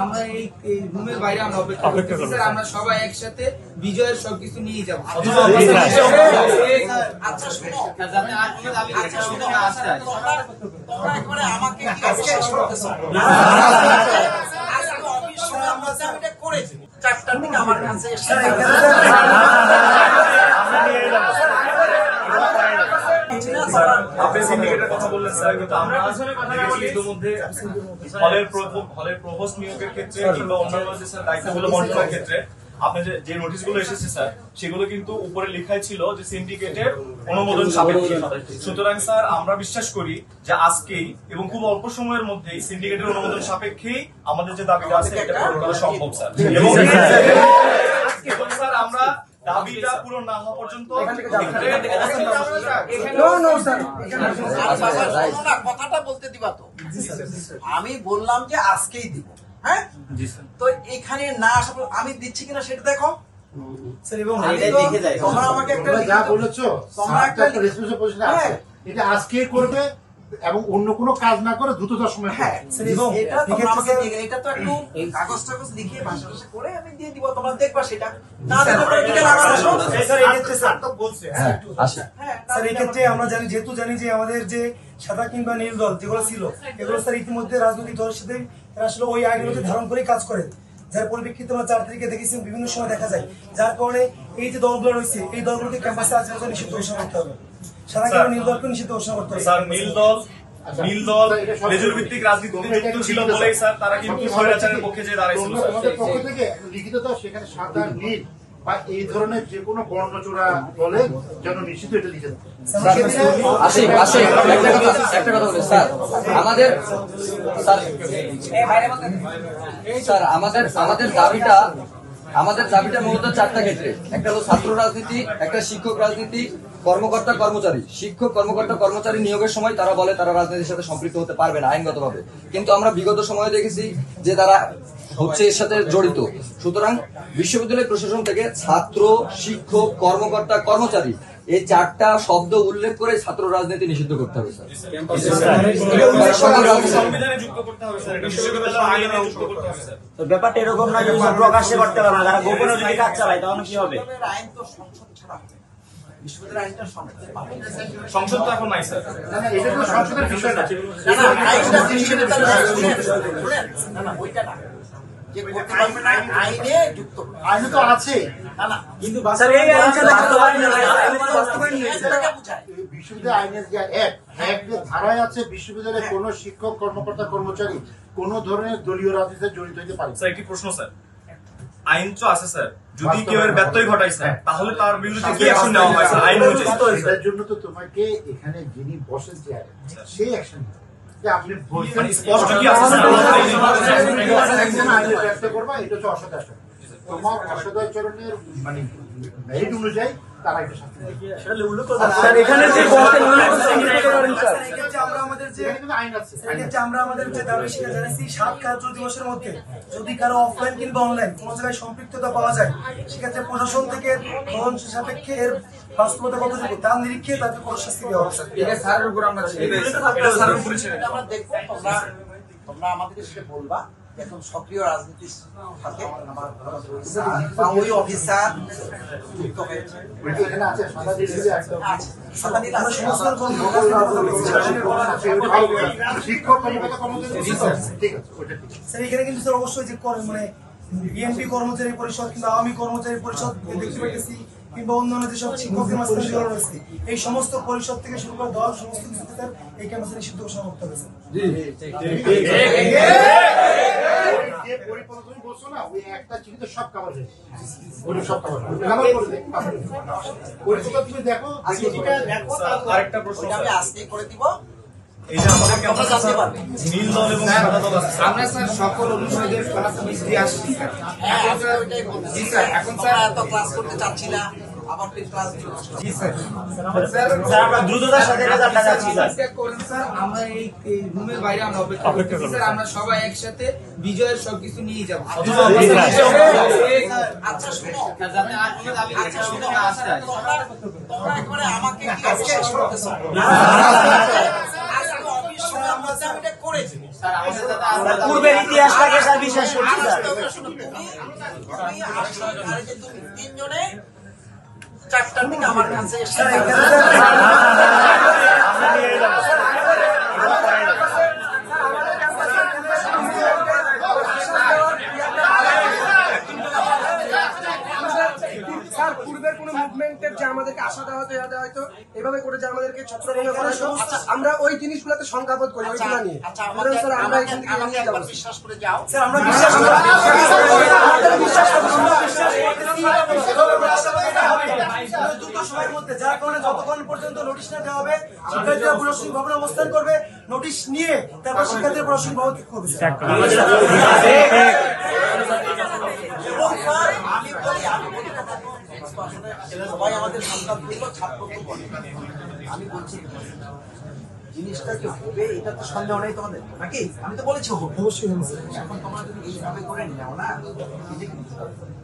আমরা এই রুমের বাইরে আমরা অপেক্ষা করতেছি স্যার। আমরা সবাই একসাথে বিজয়ের সবকিছু নিয়ে যাবো। আচ্ছা শুনো, আচ্ছা শুনো, তোমরা একবারে আমাকে কি আজকে শুনতেছো? আজকে অফিস সময় আমরা এটা করেছি 4টার দিকে আমার কাছে এসে আপনি সিন্ডিকেটের কথা বললেন স্যার, কিন্তু আমরা ইতিমধ্যে হলের প্রভোস্ট নিয়োগের ক্ষেত্রে কিংবা অন্যান্য যে স্যার দায়িত্বগুলো বন্টনের ক্ষেত্রে আপনার যে নোটিশগুলো এসেছে স্যার, সেগুলো কিন্তু উপরে লেখাই ছিল যে সিন্ডিকেটের অনুমোদন সাপেক্ষে। সুতরাং স্যার আমরা বিশ্বাস করি যে আজকেই এবং খুব অল্প সময়ের মধ্যেই সিন্ডিকেটের অনুমোদন সাপেক্ষেই আমাদের যে দাবিটা আছে এটা পূরণ করা সম্ভব স্যার। এবং স্যার আমরা দাবিটা পূরণ না হওয়া পর্যন্ত কথাটা বলতে দিবা তো? আমি বললাম যে আজকেই দিব, হ্যাঁ? তো এখানে না আসা আমি দিচ্ছি কিনা সেটা দেখো। তোমরা আমাকে একটা যা বলেছো, তোমরা একটা রেসপন্সিবিলিটি আছে, এটা আজকে করবে এবং অন্য কোনো কাজ না করে দ্রুততার সময়। হ্যাঁ, এটা তোমরা আমাকে দিয়ে এটা তো একটু কাগজ টাগজ লিখে ভাষা ভাষা করে আমি দিয়ে দিব, তোমরা দেখবা সেটা। না দেখো প্র্যাকটিক্যাল আমার আসো স্যার। এই ক্ষেত্রে স্যার তো বলছে, হ্যাঁ আসা স্যার। এই ক্ষেত্রে আমরা জানি যে আমাদের যে সাদা কিংবা নীল দল যেগুলো ছিল, এগুলো স্যার ইতিমধ্যে রাজনৈতিক দলের সাথে আসলে ওই আইনগুলোকে ধারণ করে কাজ করে, যার পরিপ্রেক্ষিতে আমরা 4 তারিখে দেখেছি, বিভিন্ন সময় দেখা যায়। যার কারণে এই যে দলগুলো রয়েছে, এই দলগুলোকে ক্যাম্পাসে আজকে নিষিদ্ধ ঘোষণা করতে হবে। সাদা কিংবা নীল দলকে নিষিদ্ধ ঘোষণা করতে হবে। স্যার নীল দল মেজর ভিত্তিক রাজনীতিতে যুক্ত ছিল বলেই স্যার তারা কিন্তু স্বৈরাচারের পক্ষে যে দাঁড়াইছিল। তোমাদের পক্ষ থেকে লিখিত দাও, সেখানে সাদা নীল বা এই ধরনের যে কোনো বর্ণচোরা দলে যেন নিশ্চিত এটা লিখে দাও। একটা কথা বলি স্যার, আমাদের দাবিটা মূলত 4টা ক্ষেত্রে। একটা হলো ছাত্র রাজনীতি, একটা শিক্ষক রাজনীতি, কর্মকর্তা কর্মচারী। শিক্ষক কর্মকর্তা কর্মচারী নিয়োগের সময় তারা বলে তারা রাজনীতির সাথে সম্পৃক্ত হতে পারবে না আইনগতভাবে, কিন্তু আমরা বিগত সময়ে দেখেছি যে তারা হচ্ছে এর সাথে জড়িত। সুতরাং বিশ্ববিদ্যালয় প্রশাসন থেকে ছাত্র, শিক্ষক, কর্মকর্তা কর্মচারী এই 4টা শব্দ উল্লেখ করে ছাত্র রাজনীতি নিষিদ্ধ করতে হবে স্যার। ব্যাপারটা এরকম না যে প্রকাশ্যে করতে পারে না, গোপনে যদি কাজ চালায় তখন কি হবে? আইন তো সংসদ ছাড়া হবে, বিশ্ববিদ্যালয়ের আইনটা সংসদ তো এখন নাই স্যার। এটা তো সংসদের বিষয় না, ওইটা না যে আইনে যুক্ত, আইনে তো আছে না কিন্তু বিশ্ববিদ্যালয় আইনের যে এক ধারায় আছে, বিশ্ববিদ্যালয়ে কোন শিক্ষক কর্মকর্তা কর্মচারী কোন ধরনের দলীয় রাজনীতিতে জড়িত হতে পারে। স্যার একটি প্রশ্ন স্যার, আইন তো আছে স্যার, যদি কেউ এর ব্যত্যয় ঘটায় স্যার তাহলে তার বিরুদ্ধে কি অ্যাকশন নেওয়া হয় স্যার? আইন অনুযায়ী এর জন্য তো তোমাকে এখানে যিনি বসেন চেয়ারে সেই অ্যাকশন আপনি বলছেন স্পষ্ট কি আছে স্যার? আইনে ব্যক্ত করবা, এটা হচ্ছে অসদাচরণ। তোমার অসদাচরণের মানে মেরিট অনুযায়ী তারা একটা শাস্তি আমরা আমাদের যে দাবি সেটা জানাচ্ছি 7 কার্য দিবসের মধ্যে যদি কারো অফলাইন কিংবা অনলাইন কোন জায়গায় সম্পৃক্ততা পাওয়া যায়, সেক্ষেত্রে প্রশাসন থেকে তদন্ত সাপেক্ষে এর বাস্তবতা কতটুকু তার নিরীক্ষে তাকে কোনো শাস্তি দেওয়া হবে। এটা স্যারের উপর আমরা দেখবো, তোমরা আমাদেরকে সেটা বলবা। এখন সক্রিয় রাজনীতির সাথে আমার ওই অফিসার যুক্ত হয়েছে, এখানে কিন্তু স্যার অবশ্যই যে মানে বিএনপি কর্মচারী পরিষদ কিংবা আওয়ামী কর্মচারী পরিষদ দেখতে পাইতেছি, কিংবা অন্যান্য যেসব শিক্ষকদের মাঝখানে রয়েছে, এই সমস্ত পরিষদ থেকে শুরু করে দল সমস্ত কিছু এই ক্যাম্পাসে নিষিদ্ধ ঘোষণা করতে হবে। আরেকটা প্রশ্ন আমি আজকে করে দিব। এই যে আমাদের ক্যাম্পাসে নীল দল এবং সাদা দল আছে, আমরা স্যার সকল অনুষদের ক্লাস মিস দিয়ে আসছি স্যার। জি স্যার, এখন স্যার এত ক্লাস করতে চাচ্ছি না, আবার ক্লাস জি স্যার। আমরা দ্রুততার সাথে কাজটা যাচ্ছি স্যার। আমরা এই রুমের বাইরে আমরা অপেক্ষা করতেছি স্যার। আমরা সবাই একসাথে বিজয়ের সবকিছু নিয়ে যাবো। আচ্ছা শুনো, আচ্ছা শুনো, তোমরা একবারে আমাকে কি আজকে শুনতেছো? আজকে অফিস সময় আমরা এটা করেছি পূর্বের ইতিহাসটাকে স্যার বিশ্বাস করছি। 4টার দিকে আমার কাছে এসে স্যার পূর্বের কোনো মুভমেন্টের যে আমাদেরকে আশা দেওয়া হয়তো এভাবে করে যে আমাদেরকে ছত্রভঙ্গ করা আমরা ওই জিনিসগুলোতে সংখ্যাবোধ করি ওইগুলো নিয়ে স্যার আমরা এখান থেকে নিয়ে যাবো বিশ্বাস করে যাও। স্যার আমরা বিশ্বাস করি দ্রুত সময়ের মধ্যে, যার কারণে যতক্ষণ পর্যন্ত নোটিশ না দেওয়া হবে শিক্ষার্থীরা প্রশাসনিক ভবনে অবস্থান করবে, নোটিশ নিয়ে তারপর শিক্ষার্থীরা প্রশাসনিক ভবন ঠিক করবে। সবাই আমাদের সন্তান ছাত্র তো বলে, আমি বলছি জিনিসটা কি হবে এটা তো সন্দেহ নেই তোমাদের নাকি? আমি তো বলেছি হবে, অবশ্যই এখন তোমরা যদি এইভাবে করে নাও না, এটা কিন্তু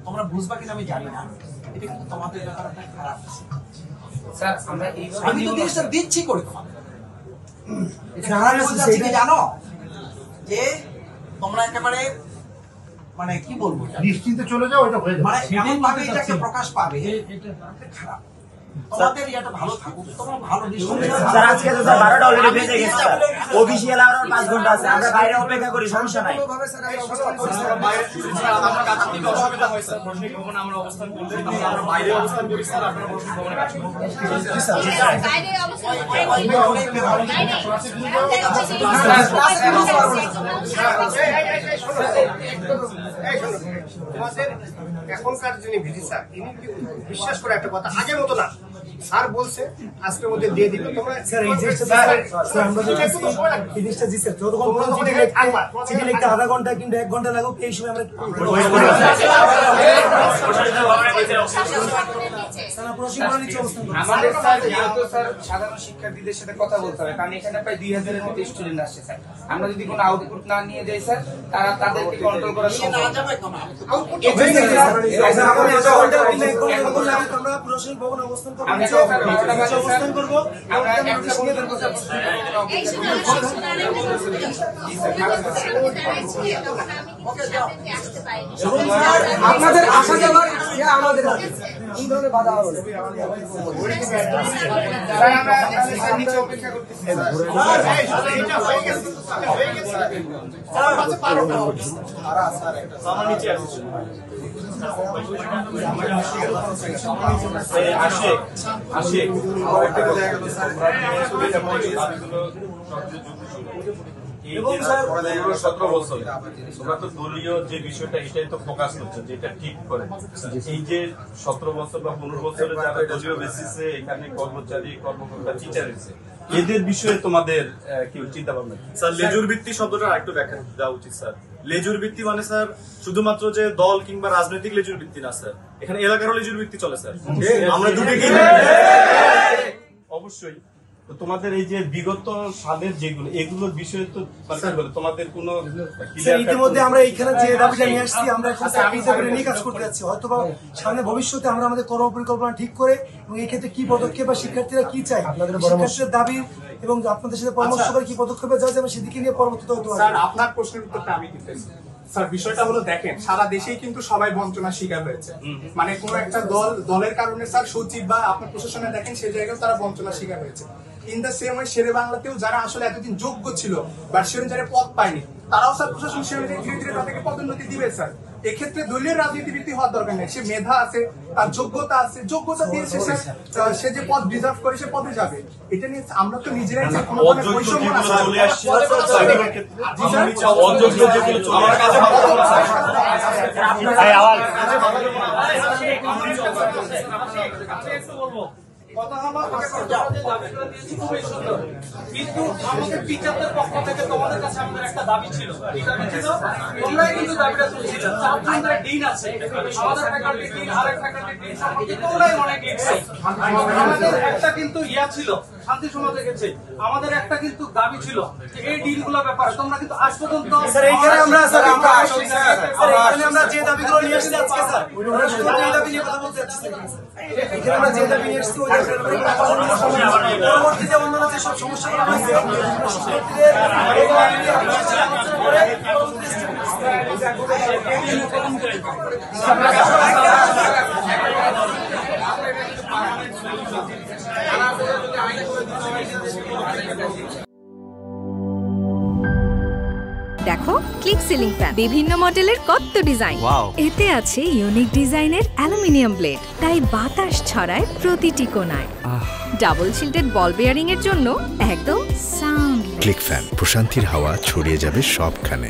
তোমরা বুঝবা কিনা আমি জানি না, এটা কিন্তু তোমাদের ব্যাপার একটা খারাপ। স্যার আমরা এইভাবে আমি তো জিনিসটা দিচ্ছি করে তোমাদের, জানো যে তোমরা একেবারে মানে কি বলবো নিশ্চিন্তে চলে যাও, এটা হয়ে যাবে। মানে এমন ভাবে এটাকে প্রকাশ পাবে খারাপ। তোমাদের এটা ভালো থাকুক, তোমরা ভালো স্যার আজকে তো স্যার 12টা অলরেডি বেজে গেছে স্যার, অফিসিয়াল আর 5 ঘন্টা আছে, আমরা বাইরে অপেক্ষা করি, সমস্যা নাই। কোনোভাবে স্যার আমি অবস্থান করি আমার কাছ থেকে অসুবিধা হয় স্যার, প্রশাসনিক ভবনে আমরা অবস্থান করলে আমরা বাইরে অবস্থান করি স্যার, আপনারা প্রশাসনিক ভবনে কাজ করুন। বাইরে অবস্থান তোমাদের এখনকার যিনি ভিডি স্যার ইনি কি বিশ্বাস করে একটা কথা আগের মতো না, স্যার বলছে আজকের মধ্যে দিয়ে দিবে তোমরা। স্যার এই জিনিসটা স্যার আমরা যে এই জিনিসটা জি স্যার যতক্ষণ পর্যন্ত চিঠি লিখতে আধা ঘন্টা কিংবা 1 ঘন্টা লাগুক এই সময় আমরা আমাদের স্যার যেহেতু স্যার সাধারণ শিক্ষার্থীদের সাথে কথা বলতে হবে, কারণ এখানে প্রায় 2000-এর মতো স্টুডেন্ট আসছে স্যার। আমরা যদি কোনো আউটপুট না নিয়ে যাই স্যার, তারা তাদেরকে কন্ট্রোল করা সম্ভব না। আমরা প্রশাসনিক ভবনে অবস্থান করব, আমরা স্যার 12টা বাজে অবস্থান করব, আমরা একটা পর্যন্ত স্যার আপনাদের আশা দেওয়ার আমাদের এই ধরনের বাধা হবে না। স্যার আমরা নিচে অপেক্ষা করতেছি। আমার নিচে আসছে এবং 17 বছর তোমরা তো দলীয় যে বিষয়টা এটাই তো ফোকাস করছে যে এটা ঠিক করে। এই যে 17 বছর বা 15 বছরে যারা দলীয় বেসিসে এখানে কর্মচারী কর্মকর্তা টিচার আছে, এদের বিষয়ে তোমাদের কি চিন্তা ভাবনা? স্যার লেজুর ভিত্তি শব্দটা আরেকটু ব্যাখ্যা দেওয়া উচিত স্যার। লেজুর ভিত্তি মানে স্যার শুধুমাত্র যে দল কিংবা রাজনৈতিক লেজুর ভিত্তি না স্যার, এখানে এলাকারও লেজুর ভিত্তি চলে স্যার। আমরা দুটোকেই অবশ্যই। তো তোমাদের এই যে বিগত সালের যেগুলো এগুলোর বিষয়ে তো তোমাদের কোনো ইতিমধ্যে আমরা এইখানে যে দাবিটা নিয়ে আসছি আমরা এখন নিয়ে কাজ করতে যাচ্ছি, হয়তো বা সামনে ভবিষ্যতে আমরা আমাদের কর্ম পরিকল্পনা ঠিক করে এবং এই ক্ষেত্রে কি পদক্ষেপ বা শিক্ষার্থীরা কি চাই শিক্ষার্থীদের দাবি এবং আপনাদের সাথে পরামর্শ করে কি পদক্ষেপে যাওয়া যাবে সেদিকে নিয়ে পরবর্তীতে হতে স্যার আপনার প্রশ্নের উত্তরটা আমি দিতেছি। স্যার বিষয়টা হলো দেখেন সারা দেশেই কিন্তু সবাই বঞ্চনার শিকার হয়েছে, মানে কোন একটা দলের কারণে স্যার সচিব বা আপনার প্রশাসনে দেখেন সেই জায়গায় তারা বঞ্চনার শিকার হয়েছে। ইন দ্য সেম ওয়ে শেরে বাংলাতেও যারা আসলে এতদিন যোগ্য ছিল বা সে অনুযায়ী পদ পায়নি তারাও স্যার প্রশাসন সে অনুযায়ী ধীরে ধীরে তাদেরকে পদোন্নতি দিবে স্যার। এক্ষেত্রে দলীয় রাজনীতিবিদ হওয়ার দরকার নেই, সে মেধা আছে তার যোগ্যতা আছে, যোগ্যতা দিয়েছে স্যার সে যে পদ ডিজার্ভ করে সে পদে যাবে। এটা নিয়ে আমরা তো নিজেরাই যে কোনো বৈষম্য না চলে আসছে কথা হলো কিন্তু আমাদের টিচারদের পক্ষ থেকে তোমাদের কাছে আমাদের একটা দাবি ছিল, কি দাবি ছিল? তোমরাই কিন্তু দাবিটা তুলছিলে। চারজনের ডিন আছে, আমাদের ফ্যাকাল্টি ডিন আরেক ফ্যাকাল্টি ডিন সম্পর্কে তোমরাই অনেক লিখছো। আমাদের একটা কিন্তু ইয়া ছিল শান্তি সমাজে গেছে, আমাদের একটা কিন্তু দাবি ছিল যে এই ডিনগুলোর ব্যাপারে তোমরা কিন্তু আজ পর্যন্ত স্যার এইখানে আমরা স্যার আমরা যে দাবিগুলো নিয়ে আসছি আজকে স্যার আমরা এই দাবি নিয়ে কথা বলতে যাচ্ছি স্যার। এখানে আমরা যে দাবি নিয়ে আসছি ওই পরবর্তীতে অন্যান্য যেসব সমস্যাগুলো রয়েছে শিক্ষার্থীদের দেখো ক্লিক সিলিং ফ্যান, বিভিন্ন মডেলের কত ডিজাইন। এতে আছে ইউনিক ডিজাইনের অ্যালুমিনিয়াম ব্লেড, তাই বাতাস ছড়ায় প্রতিটি কোণায়। ডাবল শিল্ডেড বল বেয়ারিং এর জন্য একদম সাউন্ড। ক্লিক ফ্যান, প্রশান্তির হাওয়া ছড়িয়ে যাবে সবখানে।